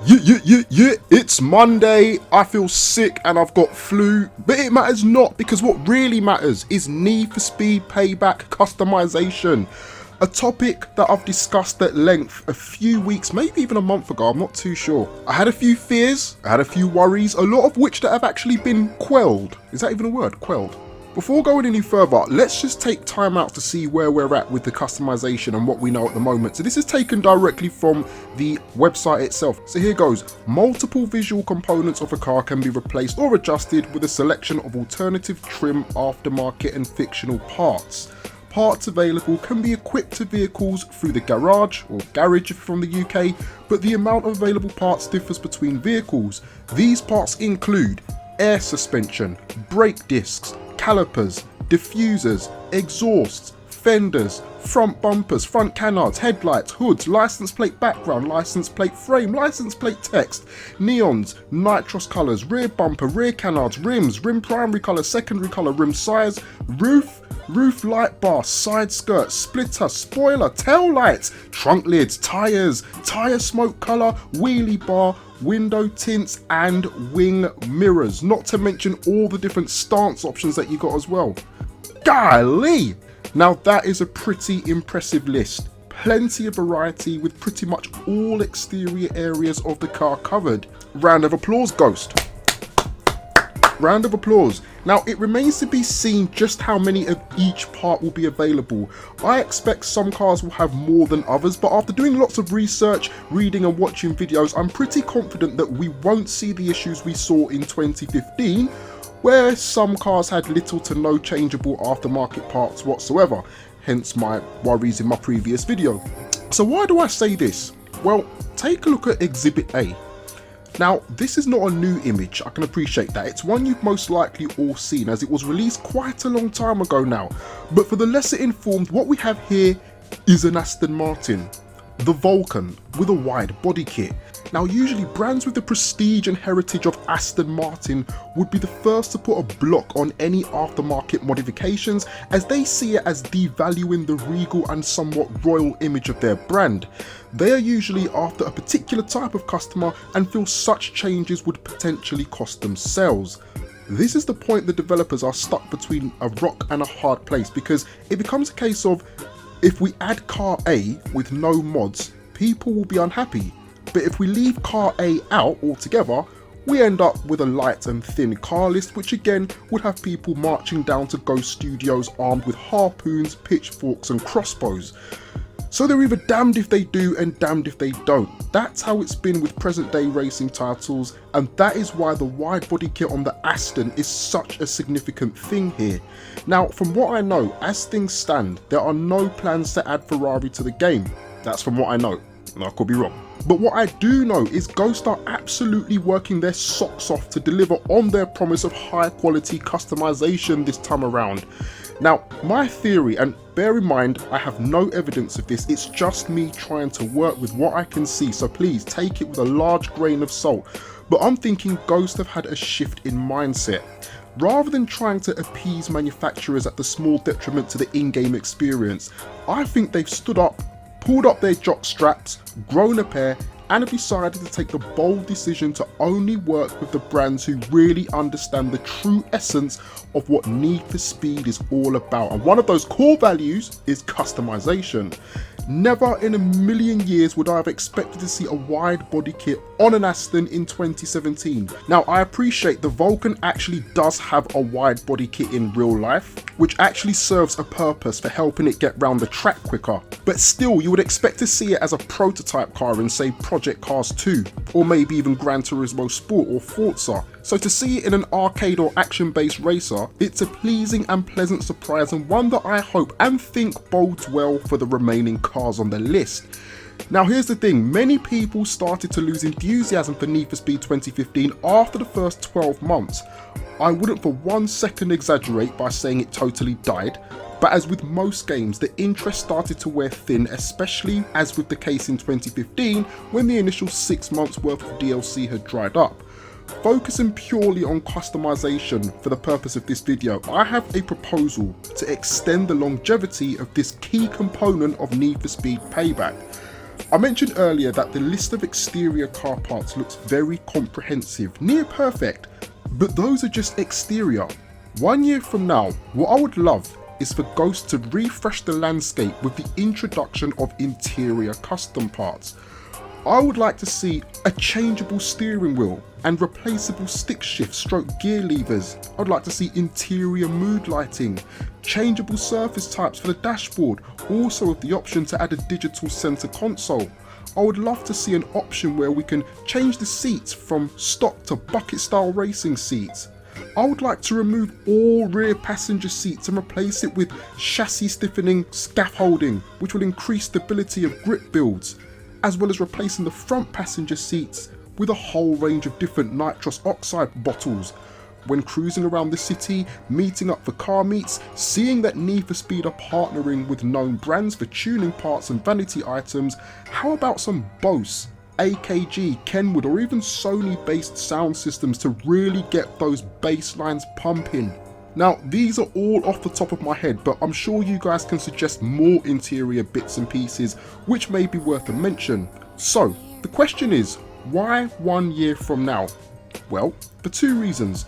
Yeah, it's Monday, I feel sick and I've got flu, but it matters not because what really matters is Need for Speed Payback Customization. A topic that I've discussed at length a few weeks, maybe even a month ago, I'm not too sure. I had a few fears, I had a few worries, a lot of which that have actually been quelled. Is that even a word? Quelled. Before going any further, let's just take time out to see where we're at with the customization and what we know at the moment. So this is taken directly from the website itself. So here goes. Multiple visual components of a car can be replaced or adjusted with a selection of alternative trim, aftermarket and fictional parts. Parts available can be equipped to vehicles through the garage or garage if from the UK, but the amount of available parts differs between vehicles. These parts include air suspension, brake discs, calipers, diffusers, exhausts, fenders, front bumpers, front canards, headlights, hoods, license plate background, license plate frame, license plate text, neons, nitros colours, rear bumper, rear canards, rims, rim primary colour, secondary colour, rim size, roof light bar, side skirt, splitter, spoiler, tail lights, trunk lids, tyres, tyre smoke colour, wheelie bar, window tints and wing mirrors, not to mention all the different stance options that you got as well. Golly! Now that is a pretty impressive list. Plenty of variety with pretty much all exterior areas of the car covered. Round of applause, Ghost. Round of applause. Now it remains to be seen just how many of each part will be available. I expect some cars will have more than others, but after doing lots of research, reading and watching videos, I'm pretty confident that we won't see the issues we saw in 2015, where some cars had little to no changeable aftermarket parts whatsoever, hence my worries in my previous video. So why do I say this? Well, take a look at Exhibit A. Now, this is not a new image, I can appreciate that. It's one you've most likely all seen as it was released quite a long time ago now. But for the lesser informed, what we have here is an Aston Martin, the Vulcan, with a wide body kit. Now, usually brands with the prestige and heritage of Aston Martin would be the first to put a block on any aftermarket modifications, as they see it as devaluing the regal and somewhat royal image of their brand. They are usually after a particular type of customer and feel such changes would potentially cost them sales. This is the point the developers are stuck between a rock and a hard place, because it becomes a case of, if we add car A with no mods, people will be unhappy. But if we leave car A out altogether, we end up with a light and thin car list, which again would have people marching down to Ghost Studios armed with harpoons, pitchforks and crossbows. So they're either damned if they do and damned if they don't. That's how it's been with present day racing titles, and that is why the wide body kit on the Aston is such a significant thing here. Now, from what I know, as things stand, there are no plans to add Ferrari to the game. That's from what I know, and I could be wrong. But what I do know is Ghost are absolutely working their socks off to deliver on their promise of high quality customization this time around. Now, my theory, and bear in mind I have no evidence of this, it's just me trying to work with what I can see, so please take it with a large grain of salt, but I'm thinking Ghost have had a shift in mindset. Rather than trying to appease manufacturers at the small detriment to the in-game experience, I think they've stood up, pulled up their jock straps, grown a pair, and have decided to take the bold decision to only work with the brands who really understand the true essence of what Need for Speed is all about. And one of those core values is customization. Never in a million years would I have expected to see a wide body kit on an Aston in 2017. Now, I appreciate the Vulcan actually does have a wide body kit in real life, which actually serves a purpose for helping it get round the track quicker. But still, you would expect to see it as a prototype car in, say, Project Cars 2, or maybe even Gran Turismo Sport or Forza. So to see it in an arcade or action-based racer, it's a pleasing and pleasant surprise, and one that I hope and think bodes well for the remaining cars on the list. Now here's the thing, many people started to lose enthusiasm for Need for Speed 2015 after the first 12 months. I wouldn't for 1 second exaggerate by saying it totally died, but as with most games, the interest started to wear thin, especially as with the case in 2015 when the initial 6 months worth of DLC had dried up. Focusing purely on customization for the purpose of this video, I have a proposal to extend the longevity of this key component of Need for Speed Payback. I mentioned earlier that the list of exterior car parts looks very comprehensive, near perfect, but those are just exterior. 1 year from now, what I would love is for Ghost to refresh the landscape with the introduction of interior custom parts. I would like to see a changeable steering wheel and replaceable stick shift stroke gear levers. I'd like to see interior mood lighting, changeable surface types for the dashboard, also with the option to add a digital center console. I would love to see an option where we can change the seats from stock to bucket style racing seats. I would like to remove all rear passenger seats and replace it with chassis stiffening scaffolding, which will increase stability of grip builds, as well as replacing the front passenger seats with a whole range of different nitrous oxide bottles. When cruising around the city, meeting up for car meets, seeing that Need for Speed are partnering with known brands for tuning parts and vanity items, how about some Bose, AKG, Kenwood or even Sony based sound systems to really get those bass lines pumping? Now, these are all off the top of my head, but I'm sure you guys can suggest more interior bits and pieces which may be worth a mention. So, the question is, why 1 year from now? Well, for two reasons.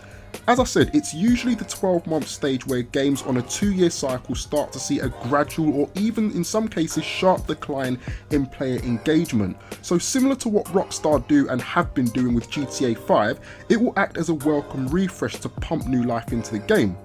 As I said, it's usually the 12-month stage where games on a 2-year cycle start to see a gradual or even in some cases sharp decline in player engagement. So similar to what Rockstar do and have been doing with GTA 5, it will act as a welcome refresh to pump new life into the game.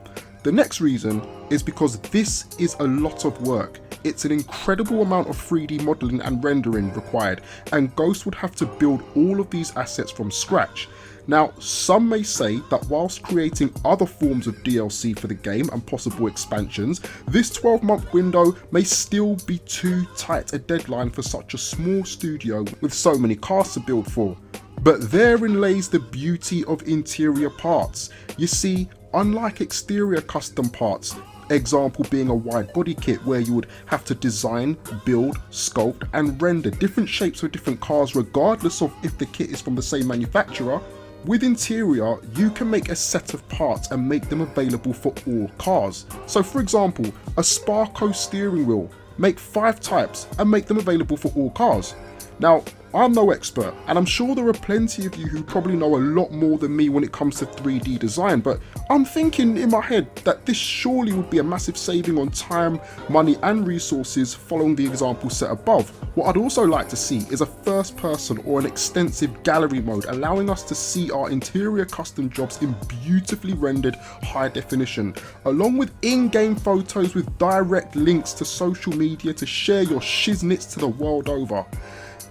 The next reason is because this is a lot of work. It's an incredible amount of 3D modelling and rendering required, and Ghost would have to build all of these assets from scratch. Now, some may say that whilst creating other forms of DLC for the game and possible expansions, this 12-month window may still be too tight a deadline for such a small studio with so many cars to build for. But therein lays the beauty of interior parts. You see, unlike exterior custom parts, example being a wide body kit where you would have to design, build, sculpt and render different shapes for different cars regardless of if the kit is from the same manufacturer, with interior you can make a set of parts and make them available for all cars. So for example, a Sparko steering wheel, make 5 types and make them available for all cars. Now, I'm no expert, and I'm sure there are plenty of you who probably know a lot more than me when it comes to 3D design, but I'm thinking in my head that this surely would be a massive saving on time, money and resources following the example set above. What I'd also like to see is a first person or an extensive gallery mode allowing us to see our interior custom jobs in beautifully rendered high definition, along with in-game photos with direct links to social media to share your shiznits to the world over.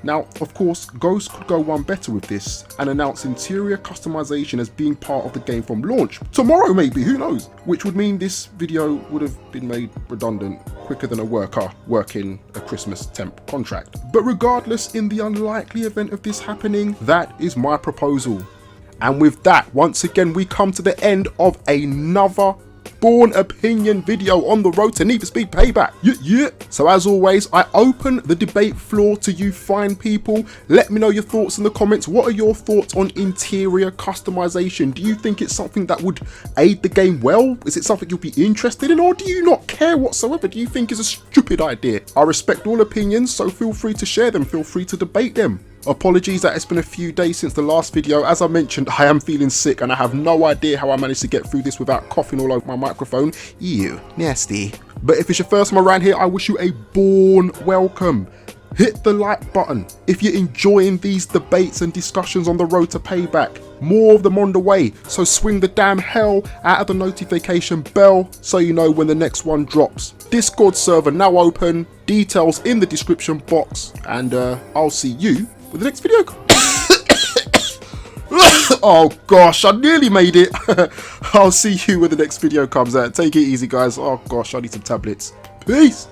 Now, of course, Ghost could go one better with this and announce interior customization as being part of the game from launch. Tomorrow maybe, who knows? Which would mean this video would have been made redundant quicker than a worker working a Christmas temp contract. But regardless, in the unlikely event of this happening, that is my proposal. And with that, once again, we come to the end of another Bourne opinion video on the road to Need for Speed Payback. Yeah. So as always, I open the debate floor to you fine people. Let me know your thoughts in the comments. What are your thoughts on interior customization? Do you think it's something that would aid the game well? Is it something you'll be interested in, or do you not care whatsoever? Do you think it's a stupid idea? I respect all opinions, so feel free to share them. Feel free to debate them. Apologies that it's been a few days since the last video. As I mentioned, I am feeling sick and I have no idea how I managed to get through this without coughing all over my microphone. Ew, nasty. But if it's your first time around here, I wish you a Bourne welcome. Hit the like button if you're enjoying these debates and discussions on the road to Payback. More of them on the way, so swing the damn hell out of the notification bell so you know when the next one drops. Discord server now open, details in the description box, and I'll see you with the next video. Oh gosh, I nearly made it. I'll see you when the next video comes out. Take it easy guys. Oh gosh, I need some tablets. Peace.